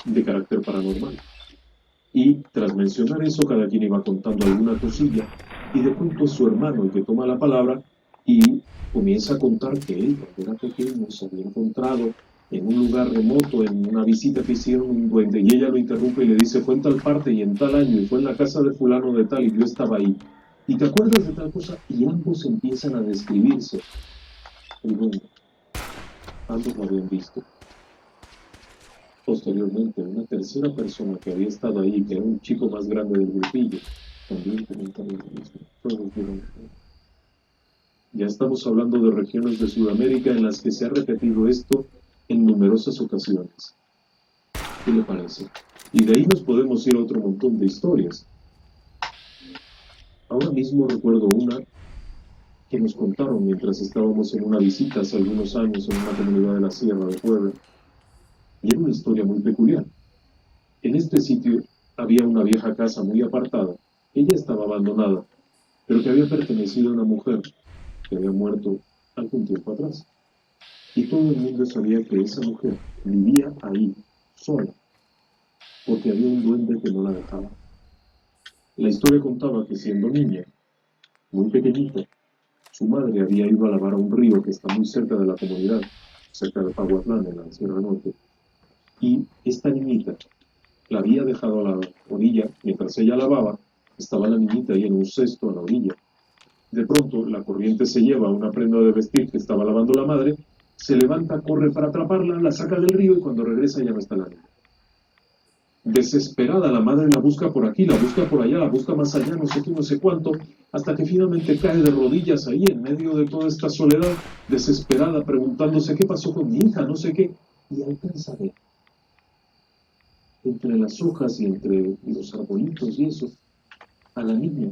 de carácter paranormal. Y tras mencionar eso, cada quien iba contando alguna cosilla, y de pronto es su hermano el que toma la palabra y comienza a contar que él, cuando era pequeño, se había encontrado en un lugar remoto, en una visita que hicieron un duende, y ella lo interrumpe y le dice: fue en tal parte y en tal año, y fue en la casa de fulano de tal, y yo estaba ahí. ¿Y te acuerdas de tal cosa? Y ambos empiezan a describirse el duende. Ambos lo habían visto. Posteriormente, una tercera persona que había estado ahí, que era un chico más grande del grupillo, también comentaba lo mismo. Todos vieron lo mismo. Ya estamos hablando de regiones de Sudamérica en las que se ha repetido esto en numerosas ocasiones. ¿Qué le parece? Y de ahí nos podemos ir a otro montón de historias. Ahora mismo recuerdo una que nos contaron mientras estábamos en una visita hace algunos años en una comunidad de la Sierra de Puebla. Y era una historia muy peculiar. En este sitio había una vieja casa muy apartada. Ella estaba abandonada, pero que había pertenecido a una mujer que había muerto algún tiempo atrás. Y todo el mundo sabía que esa mujer vivía ahí, sola, porque había un duende que no la dejaba. La historia contaba que siendo niña, muy pequeñita, su madre había ido a lavar a un río que está muy cerca de la comunidad, cerca de Pahuatlán, en la Sierra Norte. Y esta niñita la había dejado a la orilla. Mientras ella lavaba, estaba la niñita ahí en un cesto a la orilla. De pronto, la corriente se lleva una prenda de vestir que estaba lavando la madre, se levanta, corre para atraparla, la saca del río y cuando regresa ya no está la niña. Desesperada, la madre la busca por aquí, la busca por allá, la busca más allá, no sé qué, no sé cuánto, hasta que finalmente cae de rodillas ahí en medio de toda esta soledad, desesperada, preguntándose qué pasó con mi hija, no sé qué, y alcanza a ver entre las hojas y entre los arbolitos y eso, a la niña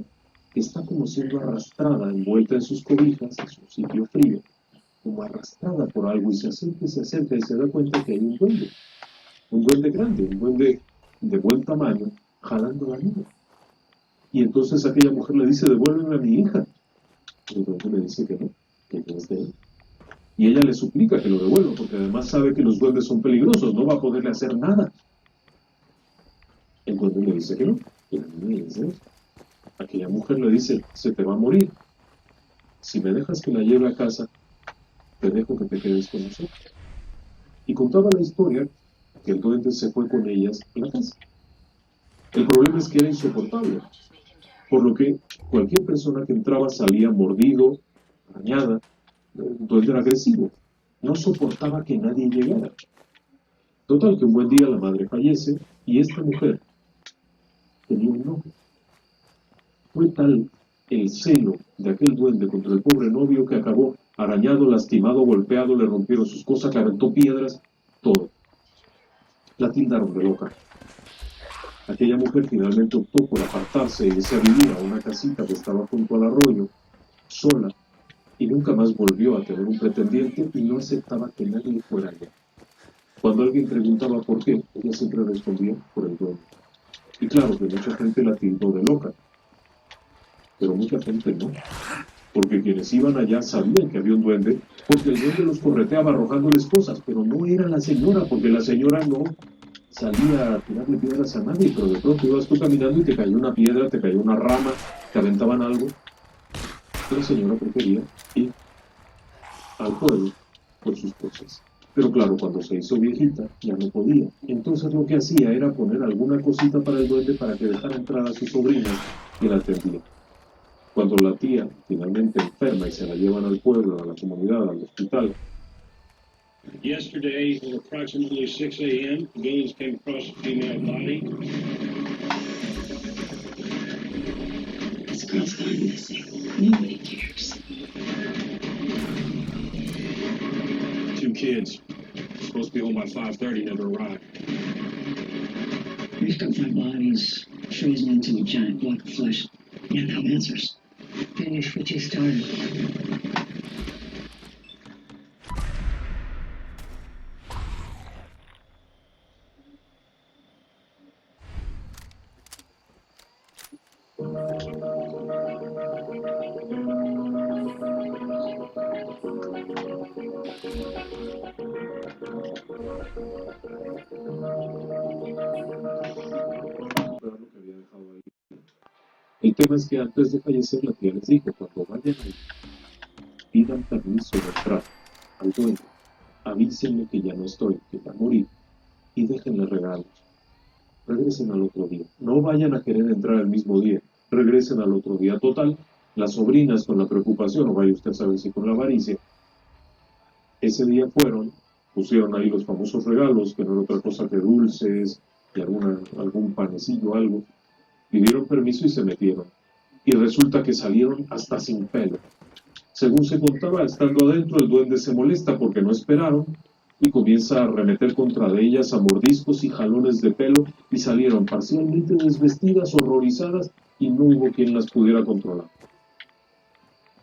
que está como siendo arrastrada, envuelta en sus cobijas, en su sitio frío, como arrastrada por algo y se acerca y se da cuenta que hay un duende grande, un duende de buen tamaño, jalando a la niña. Y entonces aquella mujer le dice, devuélveme a mi hija. El duende le dice que no es de él. Y ella le suplica que lo devuelva, porque además sabe que los duendes son peligrosos, no va a poderle hacer nada. El duende le dice que no, que la niña es de él. Aquella mujer le dice, se te va a morir. Si me dejas que la lleve a casa, te dejo que te quedes con nosotros. Y contaba la historia que el duende se fue con ellas a la casa. El problema es que era insoportable, por lo que cualquier persona que entraba salía mordido, arañada. El duende era agresivo, no soportaba que nadie llegara. Total, que un buen día la madre fallece y esta mujer tenía un novio. Fue tal el celo de aquel duende contra el pobre novio que acabó arañado, lastimado, golpeado, le rompieron sus cosas, le aventó piedras, todo. La tildaron de loca. Aquella mujer finalmente optó por apartarse y irse a vivir a una casita que estaba junto al arroyo, sola, y nunca más volvió a tener un pretendiente y no aceptaba que nadie fuera allá. Cuando alguien preguntaba por qué, ella siempre respondía por el duende. Y claro que mucha gente la tildó de loca, pero mucha gente no, porque quienes iban allá sabían que había un duende, porque el duende los correteaba arrojándoles cosas, pero no era la señora, porque la señora no salía a tirarle piedras a nadie, pero de pronto ibas tú caminando y te cayó una piedra, te cayó una rama, te aventaban algo. La señora prefería ir al pueblo por sus cosas. Pero claro, cuando se hizo viejita, ya no podía. Entonces lo que hacía era poner alguna cosita para el duende para que dejara entrar a su sobrina y la atendía. Cuando la tía finalmente enferma y se la llevan al pueblo, a la comunidad, al hospital. Yesterday, at approximately 6 a.m., civilians came across a female body. This girl's gone missing. Nobody cares. 2 kids. Supposed to be home by 5:30, never arrived. We've got 5 bodies frozen into a giant block of flesh. Yeah, no answers. Finish what you started. El tema es que antes de fallecer la tía les dijo, cuando vayan ahí, pidan permiso de entrar al duende, avísenle que ya no estoy, que ya morí, y déjenle regalos. Regresen al otro día. No vayan a querer entrar el mismo día, regresen al otro día. Total, las sobrinas con la preocupación, o vaya usted a saber si con la avaricia, ese día fueron Pusieron ahí los famosos regalos, que no era otra cosa que dulces y algún panecillo, algo. Pidieron permiso y se metieron. Y resulta que salieron hasta sin pelo. Según se contaba, estando adentro, el duende se molesta porque no esperaron y comienza a arremeter contra de ellas a mordiscos y jalones de pelo y salieron parcialmente desvestidas, horrorizadas y no hubo quien las pudiera controlar.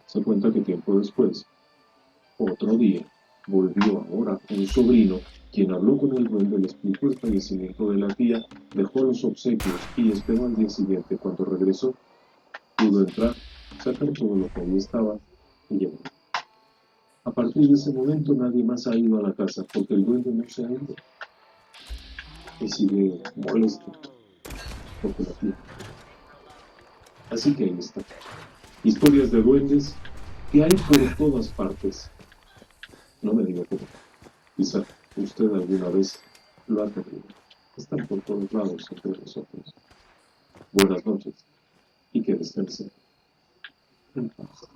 Se cuenta que tiempo después, otro día, volvió ahora un sobrino, quien habló con el duende, le explicó el fallecimiento de la tía, dejó los obsequios y esperó al día siguiente. Cuando regresó, pudo entrar, sacar todo lo que ahí estaba y llevar. A partir de ese momento nadie más ha ido a la casa porque el duende no se ha ido. Y sigue molesto porque la tía. Así que ahí está. Historias de duendes que hay por todas partes. No me diga cómo. Quizá usted alguna vez lo ha tenido. Están por todos lados entre nosotros. Buenas noches y que descanse en paz.